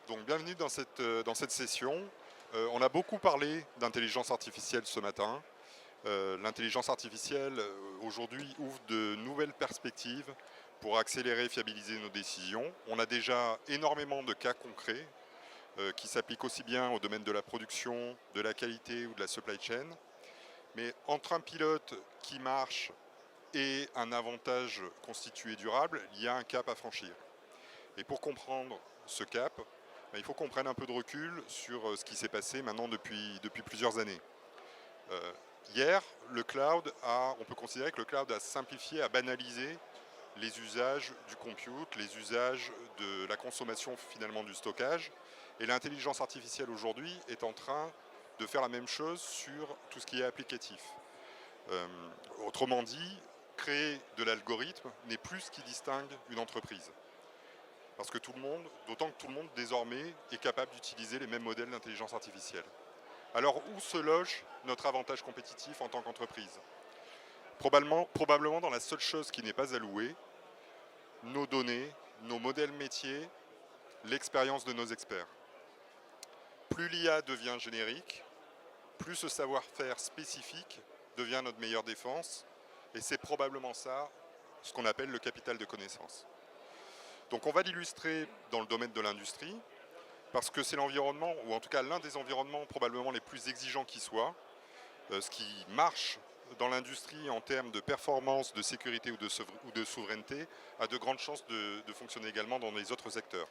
Donc bienvenue dans cette session. On a beaucoup parlé d'intelligence artificielle ce matin. L'intelligence artificielle aujourd'hui ouvre de nouvelles perspectives pour accélérer et fiabiliser nos décisions. On a déjà énormément de cas concrets qui s'appliquent aussi bien au domaine de la production, de la qualité ou de la supply chain. Mais entre un pilote qui marche et un avantage constitué durable, il y a un cap à franchir. Et pour comprendre ce cap, il faut qu'on prenne un peu de recul sur ce qui s'est passé maintenant depuis plusieurs années. Hier, on peut considérer que le cloud a simplifié, a banalisé les usages du compute, les usages de la consommation finalement du stockage. Et l'intelligence artificielle aujourd'hui est en train de faire la même chose sur tout ce qui est applicatif. Autrement dit, créer de l'algorithme n'est plus ce qui distingue une entreprise. Parce que d'autant que tout le monde désormais est capable d'utiliser les mêmes modèles d'intelligence artificielle. Alors où se loge notre avantage compétitif en tant qu'entreprise ? Probablement dans la seule chose qui n'est pas allouée, nos données, nos modèles métiers, l'expérience de nos experts. Plus l'IA devient générique, plus ce savoir-faire spécifique devient notre meilleure défense, et c'est probablement ça ce qu'on appelle le capital de connaissances. Donc on va l'illustrer dans le domaine de l'industrie, parce que c'est l'environnement, ou en tout cas l'un des environnements probablement les plus exigeants qui soit. Ce qui marche dans l'industrie en termes de performance, de sécurité ou de souveraineté a de grandes chances de fonctionner également dans les autres secteurs.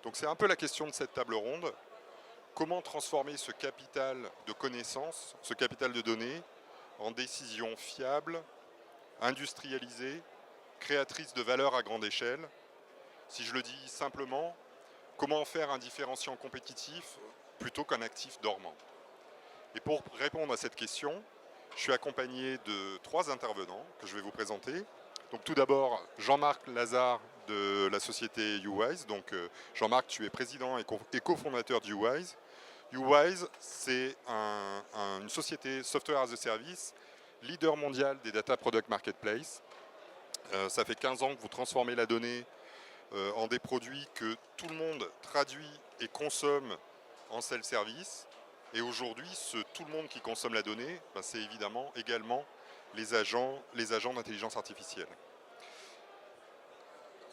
Donc c'est un peu la question de cette table ronde. Comment transformer ce capital de connaissances, ce capital de données, en décisions fiables, industrialisées, créatrices de valeur à grande échelle. Si je le dis simplement, comment en faire un différenciant compétitif plutôt qu'un actif dormant? Et pour répondre à cette question, je suis accompagné de 3 intervenants que je vais vous présenter. Donc tout d'abord, Jean-Marc Lazare de la société YouWise. Donc Jean-Marc, tu es président et cofondateur de YouWise. YouWise, c'est une société software as a service, leader mondial des data product marketplace. Ça fait 15 ans que vous transformez la donnée en des produits que tout le monde traduit et consomme en self-service. Et aujourd'hui, tout le monde qui consomme la donnée, c'est évidemment également les agents d'intelligence artificielle.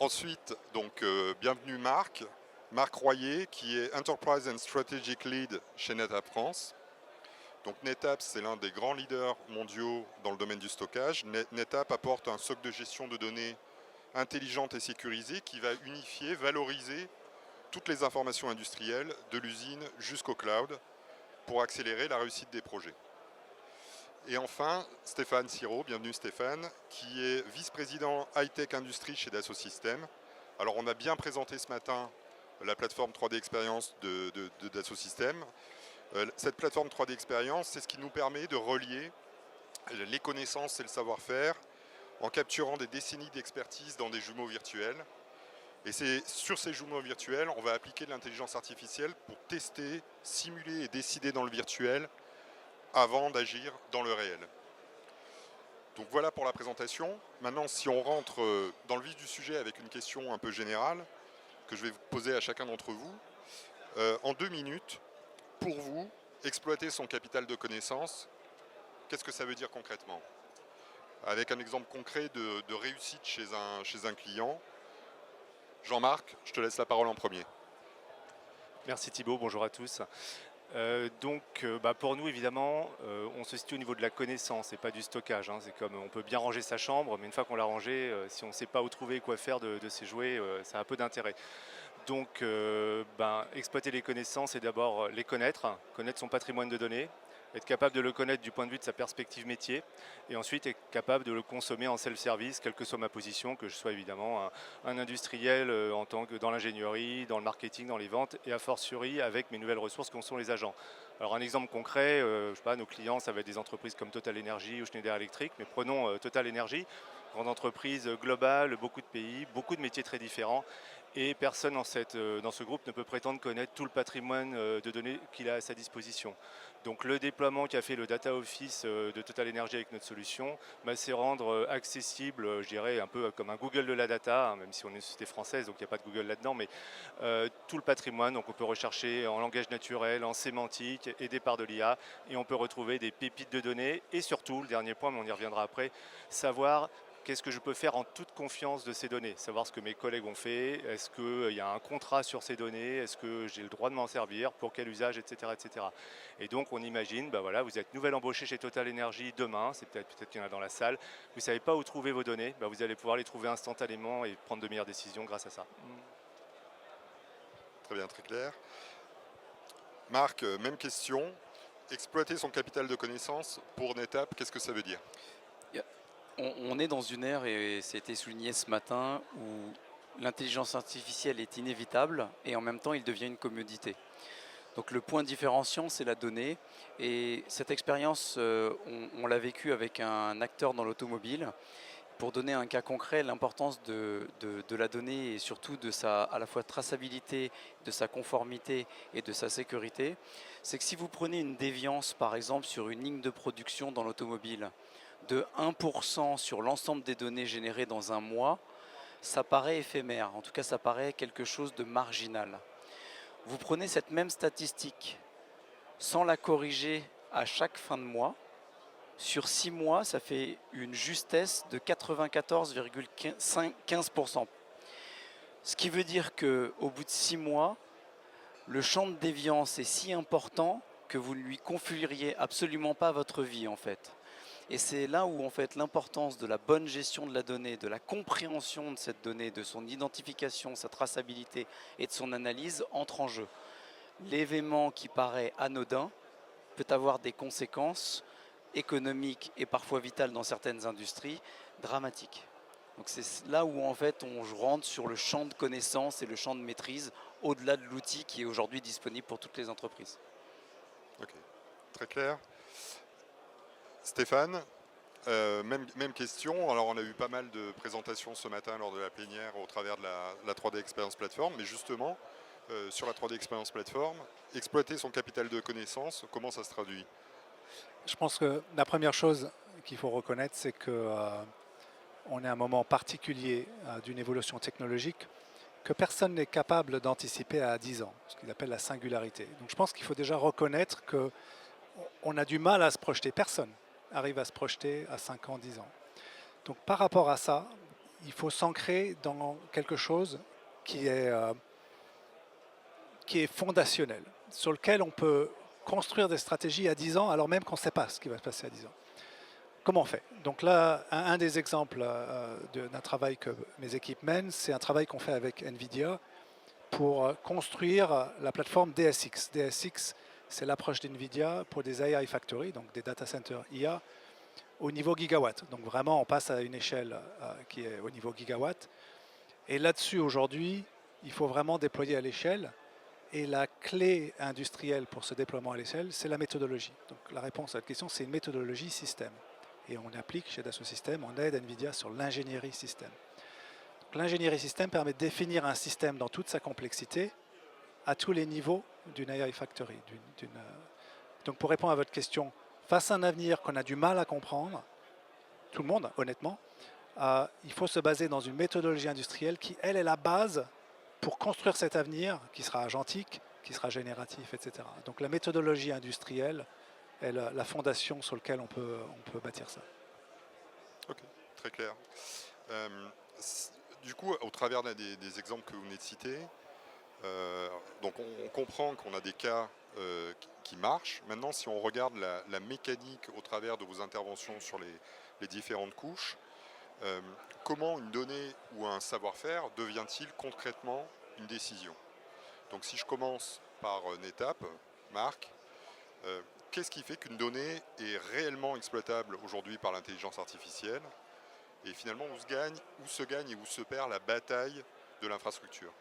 Ensuite, donc, bienvenue Marc Royer, qui est Enterprise and Strategic Lead chez NetApp France. Donc NetApp, c'est l'un des grands leaders mondiaux dans le domaine du stockage. NetApp apporte un socle de gestion de données intelligente et sécurisée qui va unifier, valoriser toutes les informations industrielles de l'usine jusqu'au cloud pour accélérer la réussite des projets. Et enfin, Stéphane Siro, bienvenue Stéphane, qui est vice-président high-tech industrie chez Dassault Systèmes. Alors on a bien présenté ce matin la plateforme 3D Experience de Dassault Systèmes. Cette plateforme 3D Experience, c'est ce qui nous permet de relier les connaissances et le savoir-faire en capturant des décennies d'expertise dans des jumeaux virtuels. Et c'est sur ces jumeaux virtuels, on va appliquer de l'intelligence artificielle pour tester, simuler et décider dans le virtuel avant d'agir dans le réel. Donc voilà pour la présentation. Maintenant, si on rentre dans le vif du sujet avec une question un peu générale que je vais vous poser à chacun d'entre vous, en 2 minutes, pour vous, exploiter son capital de connaissances, qu'est-ce que ça veut dire concrètement? Avec un exemple concret de réussite chez un client. Jean-Marc, je te laisse la parole en premier. Merci Thibaut, bonjour à tous. Pour nous évidemment, on se situe au niveau de la connaissance et pas du stockage. C'est comme on peut bien ranger sa chambre, mais une fois qu'on l'a rangée, si on ne sait pas où trouver et quoi faire de ces jouets, ça a peu d'intérêt. Donc exploiter les connaissances et d'abord les connaître son patrimoine de données, être capable de le connaître du point de vue de sa perspective métier, et ensuite être capable de le consommer en self-service, quelle que soit ma position, que je sois évidemment un industriel en tant que dans l'ingénierie, dans le marketing, dans les ventes, et a fortiori avec mes nouvelles ressources qu'on sont les agents. Alors un exemple concret, je sais pas, nos clients, ça va être des entreprises comme Total Energy ou Schneider Electric, mais prenons Total Energy, grande entreprise globale, beaucoup de pays, beaucoup de métiers très différents, Et personne dans ce groupe ne peut prétendre connaître tout le patrimoine de données qu'il a à sa disposition. Donc le déploiement qu'a fait le Data Office de Total Energy avec notre solution, c'est rendre accessible, je dirais, un peu comme un Google de la data, hein, même si on est une société française, donc il n'y a pas de Google là-dedans, mais tout le patrimoine, donc on peut rechercher en langage naturel, en sémantique, aidé par de l'IA, et on peut retrouver des pépites de données, et surtout, le dernier point, mais on y reviendra après, savoir qu'est-ce que je peux faire en toute confiance de ces données, savoir ce que mes collègues ont fait, est-ce qu'il y a un contrat sur ces données, est-ce que j'ai le droit de m'en servir, pour quel usage, etc. etc. Et donc on imagine, voilà, vous êtes nouvelle embauchée chez Total Energy demain, c'est peut-être qu'il y en a dans la salle, vous ne savez pas où trouver vos données, vous allez pouvoir les trouver instantanément et prendre de meilleures décisions grâce à ça. Très bien, très clair. Marc, même question. Exploiter son capital de connaissances pour NetApp, qu'est-ce que ça veut dire? On est dans une ère, et ça a été souligné ce matin, où l'intelligence artificielle est inévitable et en même temps il devient une commodité. Donc le point différenciant, c'est la donnée, et cette expérience, on l'a vécue avec un acteur dans l'automobile. Pour donner un cas concret, l'importance de la donnée et surtout de sa à la fois traçabilité, de sa conformité et de sa sécurité, c'est que si vous prenez une déviance par exemple sur une ligne de production dans l'automobile de 1% sur l'ensemble des données générées dans un mois, ça paraît éphémère, en tout cas ça paraît quelque chose de marginal. Vous prenez cette même statistique sans la corriger à chaque fin de mois, sur 6 mois, ça fait une justesse de 94,15%. Ce qui veut dire qu'au bout de 6 mois, le champ de déviance est si important que vous ne lui confieriez absolument pas votre vie en fait. Et c'est là où en fait l'importance de la bonne gestion de la donnée, de la compréhension de cette donnée, de son identification, sa traçabilité et de son analyse entre en jeu. L'événement qui paraît anodin peut avoir des conséquences économiques et parfois vitales dans certaines industries dramatiques. Donc c'est là où en fait on rentre sur le champ de connaissance et le champ de maîtrise au-delà de l'outil qui est aujourd'hui disponible pour toutes les entreprises. Ok, très clair. Stéphane, même question. Alors on a eu pas mal de présentations ce matin lors de la plénière au travers de la 3D Experience Platform, mais justement sur la 3D Experience Platform, exploiter son capital de connaissances, comment ça se traduit? Je pense que la première chose qu'il faut reconnaître, c'est qu'on est à un moment particulier d'une évolution technologique que personne n'est capable d'anticiper à 10 ans, ce qu'il appelle la singularité. Donc je pense qu'il faut déjà reconnaître qu'on a du mal à se projeter. Personne arrive à se projeter à 5 ans, 10 ans. Donc par rapport à ça, il faut s'ancrer dans quelque chose qui est fondationnel, sur lequel on peut construire des stratégies à 10 ans alors même qu'on ne sait pas ce qui va se passer à 10 ans. Comment on fait? Donc là, un des exemples d'un travail que mes équipes mènent, c'est un travail qu'on fait avec NVIDIA pour construire la plateforme DSX. DSX, c'est l'approche d'NVIDIA pour des AI Factory, donc des data centers IA, au niveau gigawatt. Donc vraiment, on passe à une échelle qui est au niveau gigawatt. Et là-dessus, aujourd'hui, il faut vraiment déployer à l'échelle. Et la clé industrielle pour ce déploiement à l'échelle, c'est la méthodologie. Donc la réponse à cette question, c'est une méthodologie système. Et on applique chez Dassault Systèmes, on aide NVIDIA sur l'ingénierie système. L'ingénierie système permet de définir un système dans toute sa complexité à tous les niveaux d'une AI Factory. Donc pour répondre à votre question, face à un avenir qu'on a du mal à comprendre, tout le monde honnêtement, il faut se baser dans une méthodologie industrielle qui, elle, est la base pour construire cet avenir qui sera agentique, qui sera génératif, etc. Donc la méthodologie industrielle est la fondation sur laquelle on peut bâtir ça. Ok, très clair. Du coup, au travers des exemples que vous venez de citer, donc on comprend qu'on a des cas qui marchent. Maintenant, si on regarde la mécanique au travers de vos interventions sur les différentes couches, comment une donnée ou un savoir-faire devient-il concrètement une décision? Donc si je commence par NetApp, Marc, qu'est-ce qui fait qu'une donnée est réellement exploitable aujourd'hui par l'intelligence artificielle? Et finalement, où se gagne et où se perd la bataille de l'infrastructure?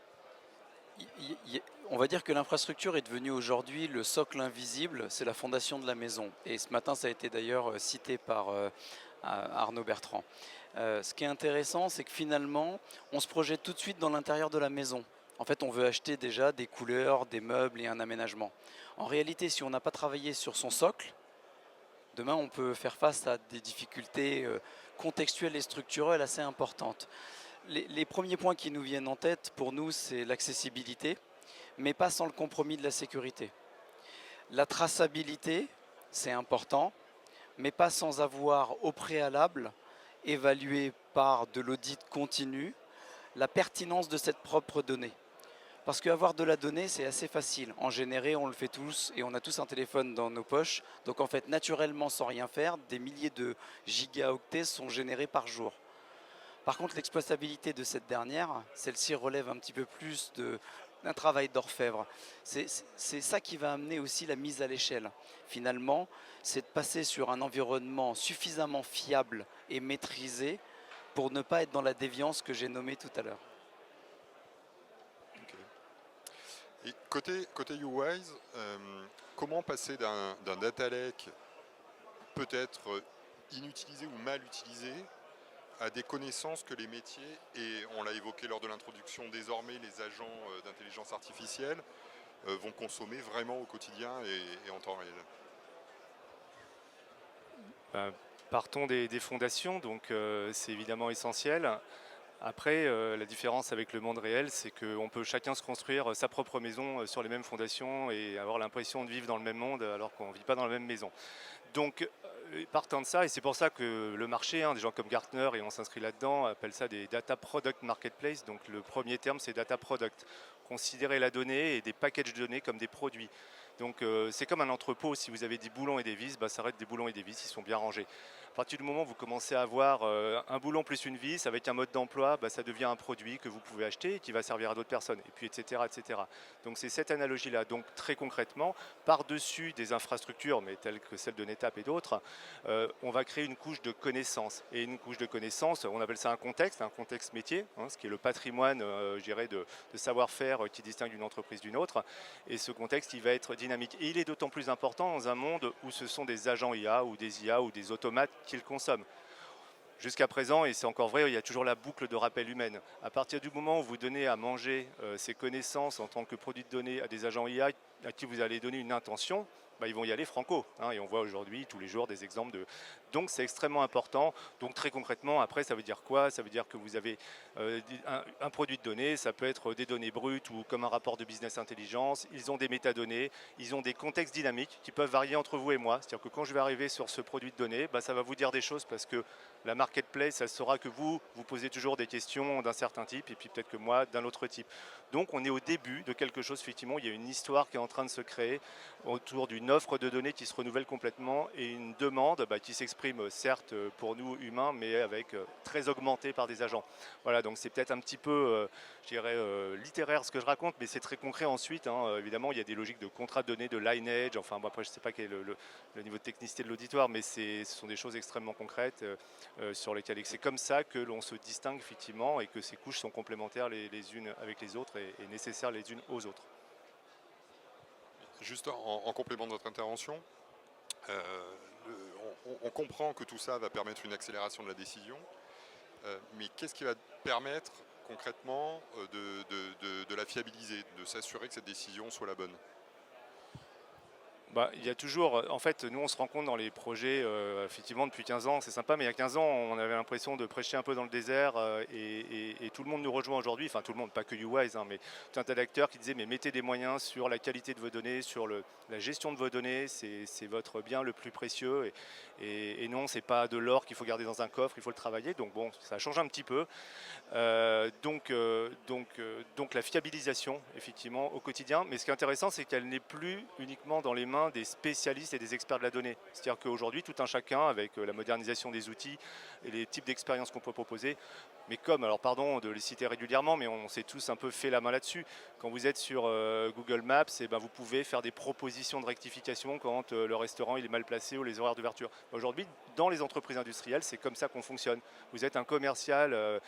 On va dire que l'infrastructure est devenue aujourd'hui le socle invisible, c'est la fondation de la maison. Et ce matin, ça a été d'ailleurs cité par Arnaud Bertrand. Ce qui est intéressant, c'est que finalement, on se projette tout de suite dans l'intérieur de la maison. En fait, on veut acheter déjà des couleurs, des meubles et un aménagement. En réalité, si on n'a pas travaillé sur son socle, demain, on peut faire face à des difficultés contextuelles et structurelles assez importantes. Les premiers points qui nous viennent en tête, pour nous, c'est l'accessibilité, mais pas sans le compromis de la sécurité. La traçabilité, c'est important, mais pas sans avoir au préalable évalué par de l'audit continu la pertinence de cette propre donnée. Parce qu'avoir de la donnée, c'est assez facile. En générer, on le fait tous et on a tous un téléphone dans nos poches. Donc en fait, naturellement, sans rien faire, des milliers de gigaoctets sont générés par jour. Par contre, l'exploitabilité de cette dernière, celle-ci relève un petit peu plus d'un travail d'orfèvre. C'est ça qui va amener aussi la mise à l'échelle. Finalement, c'est de passer sur un environnement suffisamment fiable et maîtrisé pour ne pas être dans la déviance que j'ai nommée tout à l'heure. Et côté UWise, comment passer d'un data lake peut-être inutilisé ou mal utilisé à des connaissances que les métiers, et on l'a évoqué lors de l'introduction, désormais les agents d'intelligence artificielle vont consommer vraiment au quotidien et en temps réel? Partons des fondations, donc c'est évidemment essentiel. Après, la différence avec le monde réel, c'est qu'on peut chacun se construire sa propre maison sur les mêmes fondations et avoir l'impression de vivre dans le même monde alors qu'on ne vit pas dans la même maison. Donc, partant de ça, et c'est pour ça que le marché, des gens comme Gartner, et on s'inscrit là-dedans, appellent ça des data product marketplace. Donc le premier terme, c'est data product. Considérer la donnée et des packages de données comme des produits. Donc c'est comme un entrepôt, si vous avez des boulons et des vis, ça va être des boulons et des vis, ils sont bien rangés. À partir du moment où vous commencez à avoir un boulon plus une vis avec un mode d'emploi, ça devient un produit que vous pouvez acheter et qui va servir à d'autres personnes, et puis etc. etc. Donc c'est cette analogie-là. Donc très concrètement, par-dessus des infrastructures, mais telles que celle de NetApp et d'autres, on va créer une couche de connaissances. Et une couche de connaissances, on appelle ça un contexte métier, ce qui est le patrimoine, je dirais, de savoir-faire qui distingue une entreprise d'une autre. Et ce contexte, il va être dynamique. Et il est d'autant plus important dans un monde où ce sont des agents IA ou des automates qui le consomment. Jusqu'à présent, et c'est encore vrai, il y a toujours la boucle de rappel humaine. À partir du moment où vous donnez à manger ces connaissances en tant que produit de données à des agents IA à qui vous allez donner une intention, ils vont y aller franco. Et on voit aujourd'hui tous les jours des exemples de... Donc c'est extrêmement important. Donc très concrètement, après, ça veut dire quoi? Ça veut dire que vous avez un produit de données, ça peut être des données brutes ou comme un rapport de business intelligence. Ils ont des métadonnées, ils ont des contextes dynamiques qui peuvent varier entre vous et moi. C'est-à-dire que quand je vais arriver sur ce produit de données, ça va vous dire des choses parce que la marketplace, elle saura que vous posez toujours des questions d'un certain type et puis peut-être que moi d'un autre type. Donc on est au début de quelque chose, effectivement, il y a une histoire qui est en train de se créer autour d'une offre de données qui se renouvelle complètement et une demande qui s'exprime certes pour nous humains, mais avec très augmentée par des agents. Voilà, donc c'est peut-être un petit peu, je dirais, littéraire ce que je raconte, mais c'est très concret ensuite. Évidemment, il y a des logiques de contrat de données, de lineage, enfin bon, après je ne sais pas quel est le niveau de technicité de l'auditoire, mais ce sont des choses extrêmement concrètes sur lesquelles c'est comme ça que l'on se distingue effectivement et que ces couches sont complémentaires les unes avec les autres et nécessaires les unes aux autres. Juste en complément de votre intervention, on comprend que tout ça va permettre une accélération de la décision, mais qu'est-ce qui va permettre concrètement de la fiabiliser, de s'assurer que cette décision soit la bonne? Il y a toujours, en fait, nous on se rend compte dans les projets, effectivement depuis 15 ans, c'est sympa, mais il y a 15 ans on avait l'impression de prêcher un peu dans le désert et tout le monde nous rejoint aujourd'hui, enfin tout le monde, pas que UWise, mais tout un tas d'acteurs qui disaient mais mettez des moyens sur la qualité de vos données, sur la gestion de vos données, c'est votre bien le plus précieux et non, c'est pas de l'or qu'il faut garder dans un coffre, il faut le travailler, donc bon, ça change un petit peu. Donc la fiabilisation effectivement au quotidien, mais ce qui est intéressant c'est qu'elle n'est plus uniquement dans les mains devient des spécialistes et des experts de la donnée. C'est-à-dire qu'aujourd'hui, tout un chacun, avec la modernisation des outils et les types d'expériences qu'on peut proposer, mais comme, alors pardon de les citer régulièrement, mais on s'est tous un peu fait la main là-dessus. Quand vous êtes sur Google Maps, et ben vous pouvez faire des propositions de rectification quand le restaurant il est mal placé ou les horaires d'ouverture. Aujourd'hui, dans les entreprises industrielles, c'est comme ça qu'on fonctionne. Vous êtes un commercial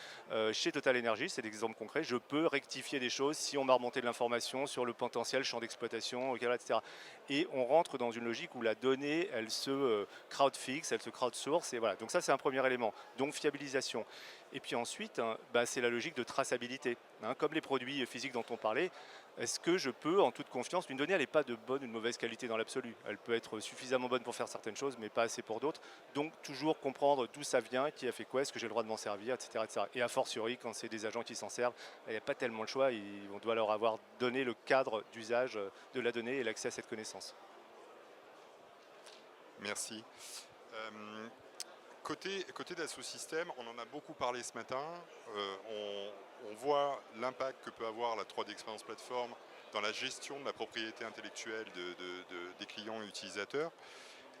chez Total Energy, c'est des exemples concrets, je peux rectifier des choses si on m'a remonté de l'information sur le potentiel champ d'exploitation, etc. Et on rentre dans une logique où la donnée, elle se crowdfix, elle se crowdsource, et voilà. Donc ça, c'est un premier élément. Donc fiabilisation. Et puis ensuite, hein, bah, c'est la logique de traçabilité. Hein, comme les produits physiques dont on parlait, est-ce que je peux, en toute confiance, une donnée, elle n'est pas de bonne ou de mauvaise qualité dans l'absolu. Elle peut être suffisamment bonne pour faire certaines choses, mais pas assez pour d'autres. Donc toujours comprendre d'où ça vient, qui a fait quoi, est-ce que j'ai le droit de m'en servir, etc., etc. Et a fortiori, quand c'est des agents qui s'en servent, il n'y a pas tellement le choix. On doit leur avoir donné le cadre d'usage de la donnée et l'accès à cette connaissance. Merci. Côté Dassault Systèmes, on en a beaucoup parlé ce matin. On voit l'impact que peut avoir la 3D Experience Platform dans la gestion de la propriété intellectuelle des clients et utilisateurs.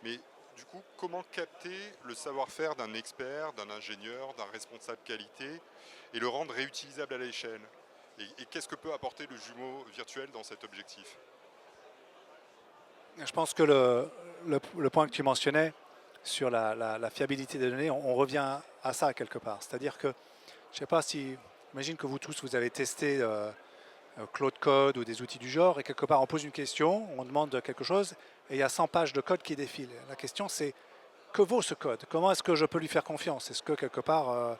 Mais du coup, comment capter le savoir-faire d'un expert, d'un ingénieur, d'un responsable qualité et le rendre réutilisable à l'échelle? Et qu'est-ce que peut apporter le jumeau virtuel dans cet objectif? Je pense que le point que tu mentionnais sur la fiabilité des données, on revient à ça quelque part. C'est-à-dire que, je ne sais pas si, j'imagine que vous tous, vous avez testé Claude Code ou des outils du genre, et quelque part on pose une question, on demande quelque chose, et il y a 100 pages de code qui défilent. La question c'est, que vaut ce code? Comment est-ce que je peux lui faire confiance? Est-ce que quelque part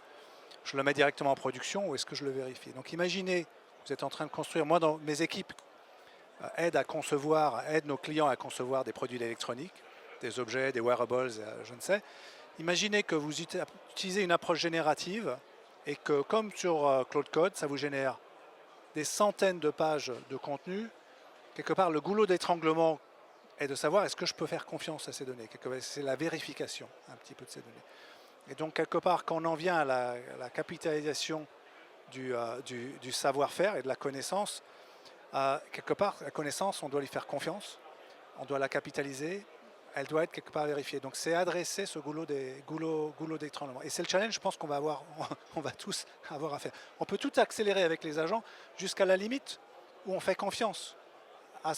je le mets directement en production ou est-ce que je le vérifie? Donc imaginez, vous êtes en train de construire, moi dans mes équipes aident nos clients à concevoir des produits électroniques, des objets, des wearables, je ne sais. Imaginez que vous utilisez une approche générative et que, comme sur Claude Code, ça vous génère des centaines de pages de contenu. Quelque part, le goulot d'étranglement est de savoir est-ce que je peux faire confiance à ces données. C'est la vérification un petit peu de ces données. Et donc, quelque part, quand on en vient à la capitalisation du savoir-faire et de la connaissance, quelque part, la connaissance, on doit lui faire confiance, on doit la capitaliser, elle doit être quelque part vérifiée. Donc c'est adresser ce goulot d'étranglement. Et c'est le challenge, je pense qu'on va on va tous avoir à faire. On peut tout accélérer avec les agents jusqu'à la limite où on fait confiance à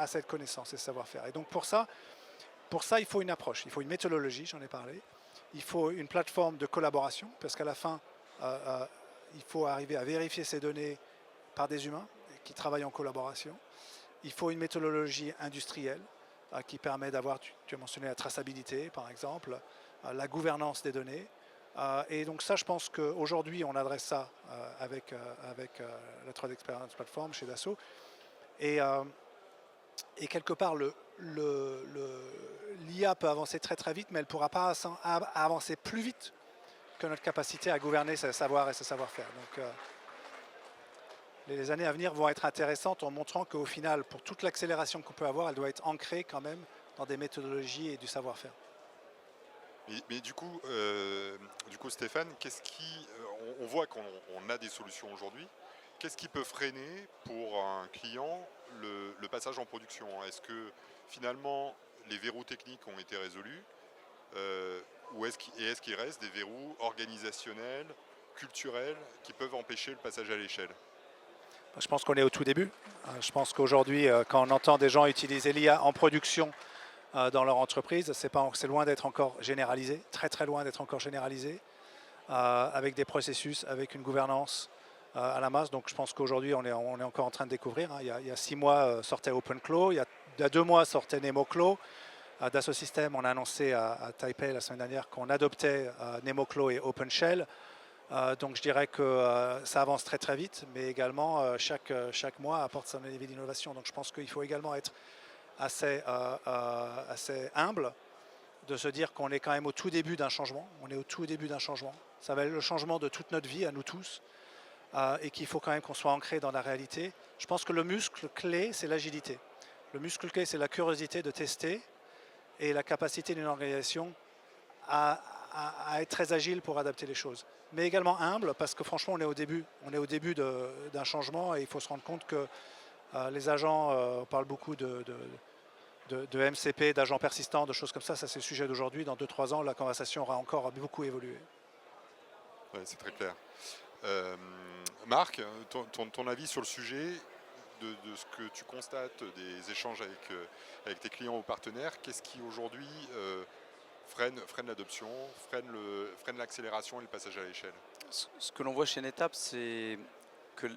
cette connaissance et ce savoir-faire. Et donc pour ça, il faut une approche, il faut une méthodologie, j'en ai parlé. Il faut une plateforme de collaboration, parce qu'à la fin, il faut arriver à vérifier ces données par des humains qui travaillent en collaboration. Il faut une méthodologie industrielle qui permet d'avoir, tu as mentionné la traçabilité par exemple, la gouvernance des données. Et donc ça, je pense qu'aujourd'hui, on adresse ça avec la 3D Experience Platform chez Dassault. Et quelque part, l'IA peut avancer très très vite, mais elle ne pourra pas avancer plus vite que notre capacité à gouverner ce savoir et ce savoir-faire. Donc les années à venir vont être intéressantes en montrant qu'au final, pour toute l'accélération qu'on peut avoir, elle doit être ancrée quand même dans des méthodologies et du savoir-faire. Mais du coup, Stéphane, on voit qu'on a des solutions aujourd'hui. Qu'est-ce qui peut freiner pour un client le passage en production? Est-ce que finalement les verrous techniques ont été résolus ou est-ce qu'il reste des verrous organisationnels, culturels qui peuvent empêcher le passage à l'échelle? Je pense qu'on est au tout début. Je pense qu'aujourd'hui, quand on entend des gens utiliser l'IA en production dans leur entreprise, c'est loin d'être encore généralisé, très très loin d'être encore généralisé, avec des processus, avec une gouvernance à la masse. Donc je pense qu'aujourd'hui, on est encore en train de découvrir. Il y a 6 mois, sortait OpenClaw, il y a 2 mois, sortait NemoClaw. Dassault Systèmes, on a annoncé à Taipei la semaine dernière qu'on adoptait NemoClaw et OpenShell. Donc je dirais que ça avance très très vite, mais également chaque mois apporte son élément d'innovation. Donc je pense qu'il faut également être assez humble de se dire qu'on est quand même au tout début d'un changement. On est au tout début d'un changement. Ça va être le changement de toute notre vie, à nous tous, et qu'il faut quand même qu'on soit ancré dans la réalité. Je pense que le muscle clé, c'est l'agilité. Le muscle clé, c'est la curiosité de tester et la capacité d'une organisation à être très agile pour adapter les choses. Mais également humble, parce que franchement, on est au début d'un changement et il faut se rendre compte que Les agents, on parle beaucoup de MCP, d'agents persistants, de choses comme ça. Ça, c'est le sujet d'aujourd'hui. Dans 2-3 ans, la conversation aura encore beaucoup évolué. Ouais, c'est très clair. Marc, ton avis sur le sujet de ce que tu constates des échanges avec tes clients ou partenaires, qu'est-ce qui aujourd'hui freine l'adoption, freine l'accélération et le passage à l'échelle? Ce que l'on voit chez NetApp, c'est que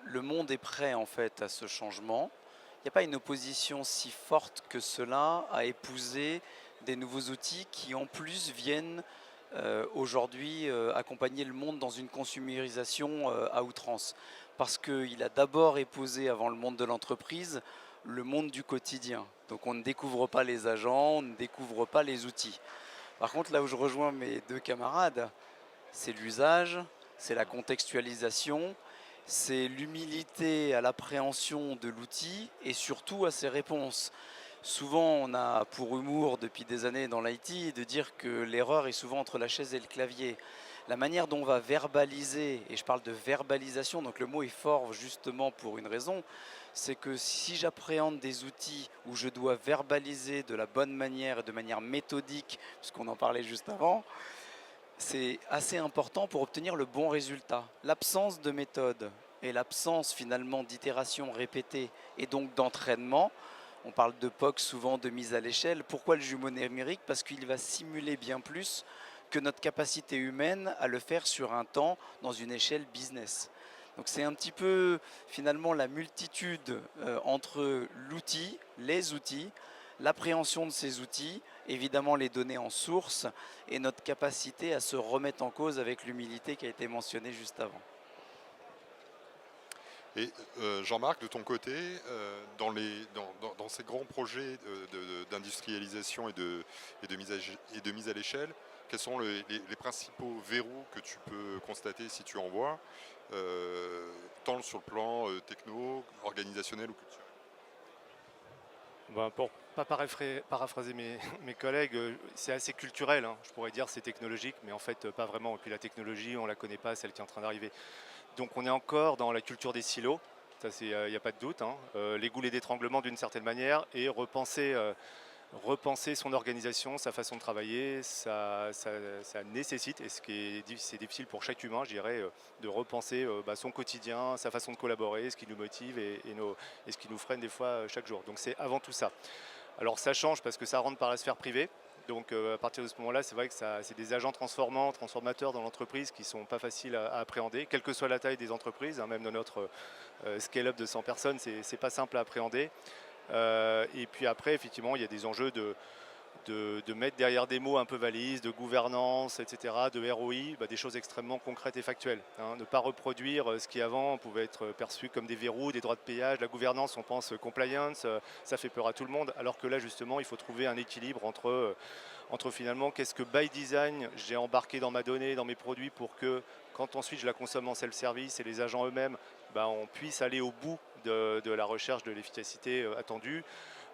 le monde est prêt en fait à ce changement. Il n'y a pas une opposition si forte que cela à épouser des nouveaux outils qui en plus viennent aujourd'hui accompagner le monde dans une consumérisation à outrance. Parce qu'il a d'abord épousé avant le monde de l'entreprise le monde du quotidien. Donc on ne découvre pas les agents, on ne découvre pas les outils. Par contre, là où je rejoins mes deux camarades, c'est l'usage, c'est la contextualisation, c'est l'humilité à l'appréhension de l'outil et surtout à ses réponses. Souvent, on a pour humour depuis des années dans l'IT de dire que l'erreur est souvent entre la chaise et le clavier. La manière dont on va verbaliser, et je parle de verbalisation, donc le mot est fort justement pour une raison, c'est que si j'appréhende des outils où je dois verbaliser de la bonne manière et de manière méthodique, puisqu'on en parlait juste avant, c'est assez important pour obtenir le bon résultat. L'absence de méthode et l'absence finalement d'itération répétée et donc d'entraînement, on parle de POC souvent de mise à l'échelle. Pourquoi le jumeau numérique? Parce qu'il va simuler bien plus que notre capacité humaine à le faire sur un temps dans une échelle business. Donc c'est un petit peu finalement la multitude entre l'outil, les outils, l'appréhension de ces outils, évidemment les données en source et notre capacité à se remettre en cause avec l'humilité qui a été mentionnée juste avant. Et Jean-Marc, de ton côté, dans ces grands projets d'industrialisation et de mise à l'échelle, quels sont les principaux verrous que tu peux constater si tu en vois, tant sur le plan techno, organisationnel ou culturel? Pour ne pas paraphraser mes collègues, c'est assez culturel, hein. Je pourrais dire c'est technologique, mais en fait pas vraiment. Et puis la technologie, on ne la connaît pas, celle qui est en train d'arriver. Donc on est encore dans la culture des silos, ça il n'y a pas de doute, hein. Les goulets d'étranglement d'une certaine manière et repenser son organisation, sa façon de travailler, ça nécessite, et c'est difficile pour chaque humain, je dirais, de repenser son quotidien, sa façon de collaborer, ce qui nous motive et ce qui nous freine des fois chaque jour. Donc c'est avant tout ça. Alors ça change parce que ça rentre par la sphère privée. Donc à partir de ce moment-là, c'est vrai que c'est des agents transformateurs dans l'entreprise qui ne sont pas faciles à appréhender, quelle que soit la taille des entreprises, hein, même dans notre scale-up de 100 personnes, c'est pas simple à appréhender. Et puis après, effectivement, il y a des enjeux de mettre derrière des mots un peu valises, de gouvernance, etc., de ROI, des choses extrêmement concrètes et factuelles, hein. Ne pas reproduire ce qui avant pouvait être perçu comme des verrous, des droits de péage. La gouvernance, on pense compliance, ça fait peur à tout le monde, alors que là, justement, il faut trouver un équilibre entre finalement qu'est-ce que by design j'ai embarqué dans ma donnée, dans mes produits pour que quand ensuite je la consomme en self-service et les agents eux-mêmes, on puisse aller au bout de la recherche de l'efficacité attendue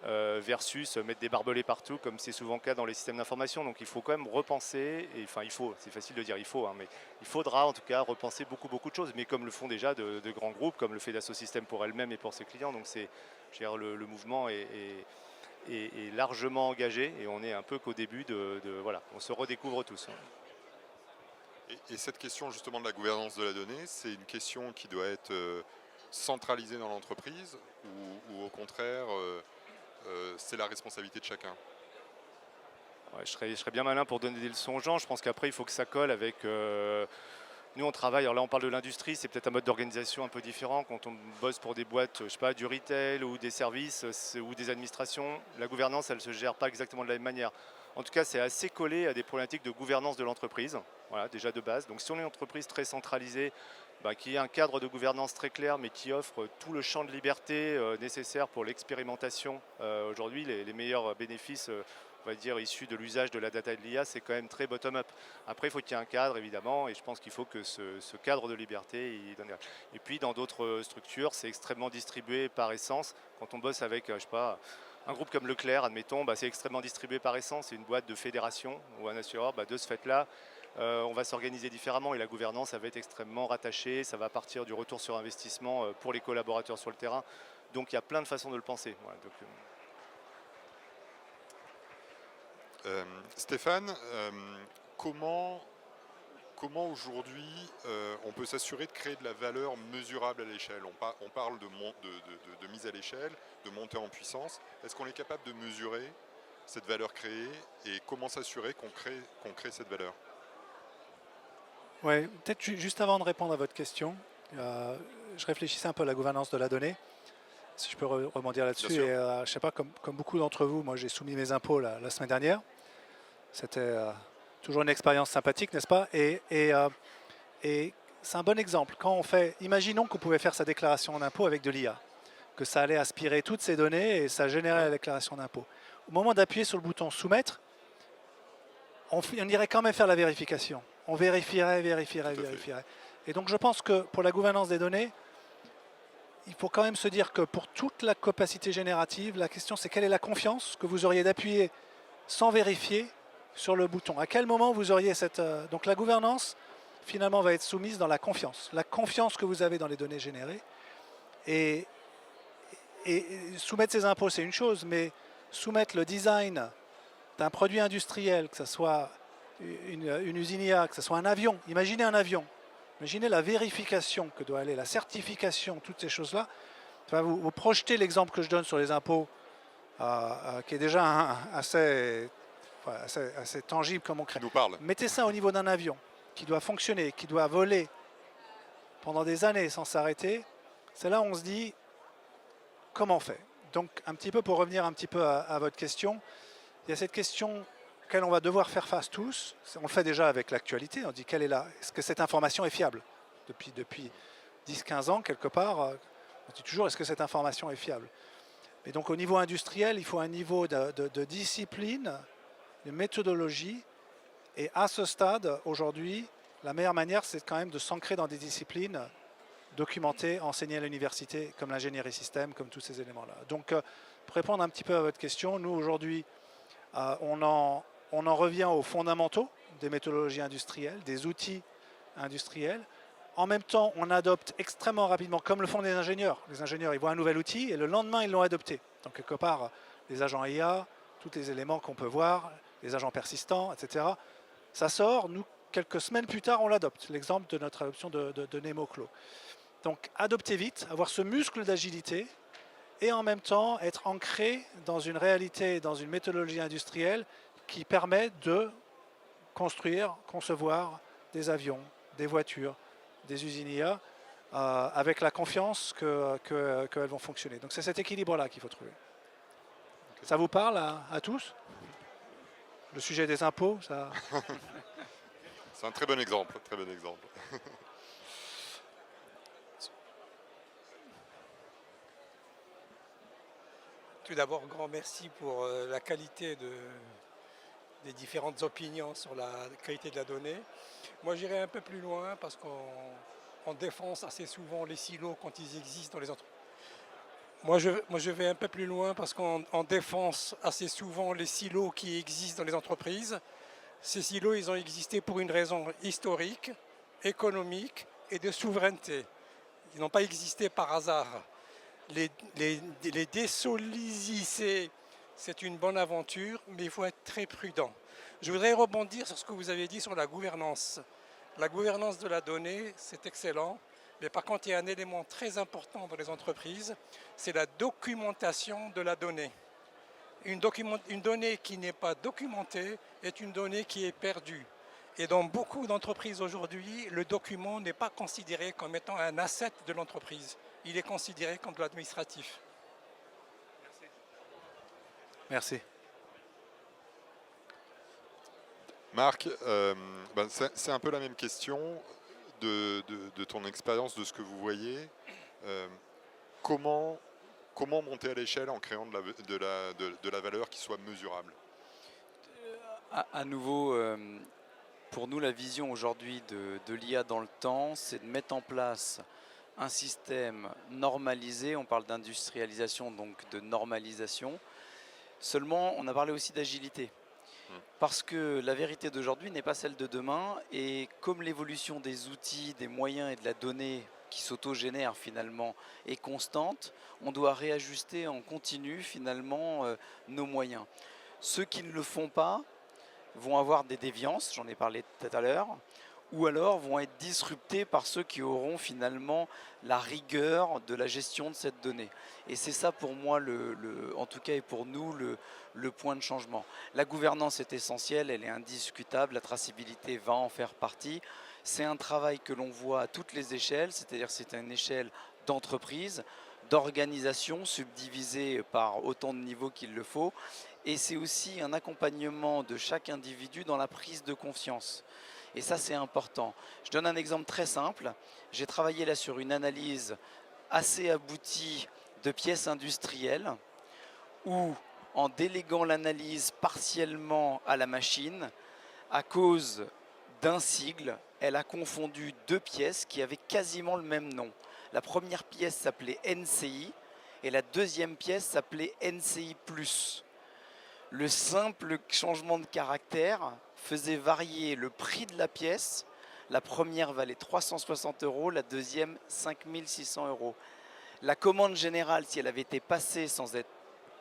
versus mettre des barbelés partout comme c'est souvent le cas dans les systèmes d'information. Donc il faut quand même repenser, et, enfin c'est facile de dire il faut, hein, mais il faudra en tout cas repenser beaucoup de choses, mais comme le font déjà de grands groupes, comme le fait Dassault Systèmes pour elle-même et pour ses clients. Donc le mouvement est largement engagé et on est un peu qu'au début voilà, on se redécouvre tous, hein. Et cette question justement de la gouvernance de la donnée, c'est une question qui doit être centralisée dans l'entreprise ou au contraire c'est la responsabilité de chacun? Ouais, je serais bien malin pour donner des leçons aux gens. Je pense qu'après il faut que ça colle avec... Nous on travaille, alors là on parle de l'industrie, c'est peut-être un mode d'organisation un peu différent. Quand on bosse pour des boîtes, je sais pas, du retail ou des services ou des administrations, la gouvernance elle se gère pas exactement de la même manière. En tout cas c'est assez collé à des problématiques de gouvernance de l'entreprise, voilà, déjà de base. Donc si on est une entreprise très centralisée, qui a un cadre de gouvernance très clair mais qui offre tout le champ de liberté nécessaire pour l'expérimentation, aujourd'hui les meilleurs bénéfices on va dire, issus de l'usage de la data et de l'IA, c'est quand même très bottom-up. Après, il faut qu'il y ait un cadre, évidemment, et je pense qu'il faut que ce cadre de liberté, il donne... Et puis, dans d'autres structures, c'est extrêmement distribué par essence. Quand on bosse avec, je sais pas, un groupe comme Leclerc, admettons, c'est extrêmement distribué par essence. C'est une boîte de fédération ou un assureur. De ce fait-là, On va s'organiser différemment et la gouvernance, ça va être extrêmement rattaché, ça va partir du retour sur investissement pour les collaborateurs sur le terrain. Donc il y a plein de façons de le penser. Voilà, donc, Stéphane, comment aujourd'hui on peut s'assurer de créer de la valeur mesurable à l'échelle? On parle de mise à l'échelle, de montée en puissance. Est-ce qu'on est capable de mesurer cette valeur créée et comment s'assurer qu'on crée cette valeur? Ouais, peut-être juste avant de répondre à votre question, je réfléchissais un peu à la gouvernance de la donnée. Si je peux rebondir là-dessus. Bien sûr. Et je ne sais pas, comme beaucoup d'entre vous, moi j'ai soumis mes impôts la semaine dernière. C'était toujours une expérience sympathique, n'est-ce pas? Et c'est un bon exemple. Quand on fait, imaginons qu'on pouvait faire sa déclaration d'impôt avec de l'IA, que ça allait aspirer toutes ces données et ça générait la déclaration d'impôt. Au moment d'appuyer sur le bouton soumettre, on irait quand même faire la vérification. On vérifierait. Et donc je pense que pour la gouvernance des données, il faut quand même se dire que pour toute la capacité générative, la question c'est quelle est la confiance que vous auriez d'appuyer sans vérifier sur le bouton. À quel moment vous auriez cette... Donc la gouvernance, finalement, va être soumise dans la confiance. La confiance que vous avez dans les données générées. Et soumettre ses impôts, c'est une chose, mais soumettre le design d'un produit industriel, que ce soit une usine IA, que ce soit un avion. Imaginez un avion. Imaginez la vérification que doit aller, la certification, toutes ces choses-là. Enfin, vous projetez l'exemple que je donne sur les impôts, qui est déjà assez tangible comme on crée. Qui nous parle. Mettez ça au niveau d'un avion qui doit fonctionner, qui doit voler pendant des années sans s'arrêter. C'est là où on se dit comment on fait. Donc un petit peu pour revenir un petit peu à votre question, il y a cette question auquel on va devoir faire face tous. On le fait déjà avec l'actualité. On dit est-ce que cette information est fiable? Depuis 10-15 ans, quelque part, on dit toujours est-ce que cette information est fiable? Et donc au niveau industriel, il faut un niveau de discipline, de méthodologie. Et à ce stade, aujourd'hui, la meilleure manière, c'est quand même de s'ancrer dans des disciplines documentées, enseignées à l'université, comme l'ingénierie système, comme tous ces éléments-là. Donc, pour répondre un petit peu à votre question, nous, aujourd'hui, on en revient aux fondamentaux des méthodologies industrielles, des outils industriels. En même temps, on adopte extrêmement rapidement, comme le font les ingénieurs. Les ingénieurs, ils voient un nouvel outil et le lendemain, ils l'ont adopté. Donc, quelque part, les agents IA, tous les éléments qu'on peut voir, les agents persistants, etc., ça sort. Nous, quelques semaines plus tard, on l'adopte. L'exemple de notre adoption de NemoClo. Donc, adopter vite, avoir ce muscle d'agilité et en même temps être ancré dans une réalité, dans une méthodologie industrielle qui permet de construire, concevoir des avions, des voitures, des usines IA avec la confiance qu'elles vont fonctionner. Donc c'est cet équilibre-là qu'il faut trouver. Okay. Ça vous parle à tous? Le sujet des impôts, ça... C'est un très bon exemple, très bon exemple. Tout d'abord, grand merci pour la qualité des différentes opinions sur la qualité de la donnée. Moi, j'irai un peu plus loin parce qu'on défonce assez souvent les silos quand ils existent dans les entreprises. Moi, je vais un peu plus loin parce qu'on défonce assez souvent les silos qui existent dans les entreprises. Ces silos, ils ont existé pour une raison historique, économique et de souveraineté. Ils n'ont pas existé par hasard. Les désolidiser, c'est une bonne aventure, mais il faut être très prudent. Je voudrais rebondir sur ce que vous avez dit sur la gouvernance. La gouvernance de la donnée, c'est excellent, mais par contre, il y a un élément très important dans les entreprises, c'est la documentation de la donnée. Une donnée qui n'est pas documentée est une donnée qui est perdue. Et dans beaucoup d'entreprises aujourd'hui, le document n'est pas considéré comme étant un asset de l'entreprise. Il est considéré comme de l'administratif. Merci. Marc, c'est un peu la même question de ton expérience, de ce que vous voyez. Comment monter à l'échelle en créant de la valeur qui soit mesurable? À nouveau, pour nous, la vision aujourd'hui de l'IA dans le temps, c'est de mettre en place un système normalisé. On parle d'industrialisation, donc de normalisation. Seulement, on a parlé aussi d'agilité. Parce que la vérité d'aujourd'hui n'est pas celle de demain, et comme l'évolution des outils, des moyens et de la donnée qui s'auto-génère finalement est constante, on doit réajuster en continu finalement nos moyens. Ceux qui ne le font pas vont avoir des déviances, j'en ai parlé tout à l'heure, ou alors vont être disruptés par ceux qui auront finalement la rigueur de la gestion de cette donnée. Et c'est ça pour moi, en tout cas et pour nous, le point de changement. La gouvernance est essentielle, elle est indiscutable, la traçabilité va en faire partie. C'est un travail que l'on voit à toutes les échelles, c'est-à-dire c'est une échelle d'entreprise, d'organisation subdivisée par autant de niveaux qu'il le faut. Et c'est aussi un accompagnement de chaque individu dans la prise de confiance. Et ça, c'est important. Je donne un exemple très simple. J'ai travaillé là sur une analyse assez aboutie de pièces industrielles où, en déléguant l'analyse partiellement à la machine, à cause d'un sigle, elle a confondu deux pièces qui avaient quasiment le même nom. La première pièce s'appelait NCI et la deuxième pièce s'appelait NCI+. Le simple changement de caractère faisait varier le prix de la pièce. La première valait 360 €, la deuxième 5 600 €. La commande générale, si elle avait été passée sans être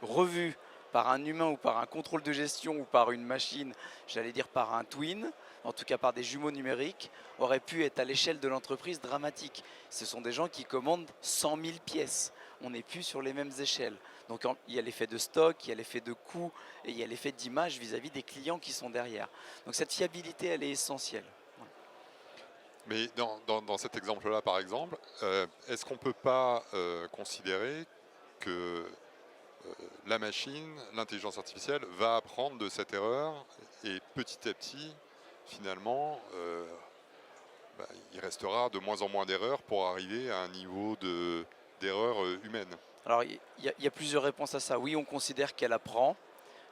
revue par un humain ou par un contrôle de gestion ou par une machine, j'allais dire par un twin, en tout cas par des jumeaux numériques, aurait pu être à l'échelle de l'entreprise dramatique. Ce sont des gens qui commandent 100 000 pièces. On n'est plus sur les mêmes échelles. Donc il y a l'effet de stock, il y a l'effet de coût et il y a l'effet d'image vis-à-vis des clients qui sont derrière. Donc cette fiabilité, elle est essentielle. Mais dans cet exemple-là, par exemple, est-ce qu'on ne peut pas considérer que la machine, l'intelligence artificielle, va apprendre de cette erreur et petit à petit, finalement, il restera de moins en moins d'erreurs pour arriver à un niveau d'erreur humaine? Alors il y a plusieurs réponses à ça. Oui, on considère qu'elle apprend.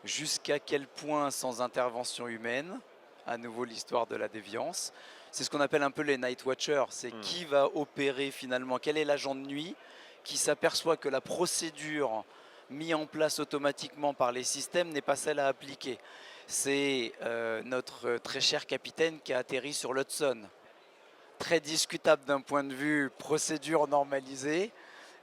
Jusqu'à quel point sans intervention humaine? À nouveau l'histoire de la déviance. C'est ce qu'on appelle un peu les night watchers. C'est qui va opérer finalement, quel est l'agent de nuit qui s'aperçoit que la procédure mise en place automatiquement par les systèmes n'est pas celle à appliquer. C'est notre très cher capitaine qui a atterri sur l'Hudson. Très discutable d'un point de vue procédure normalisée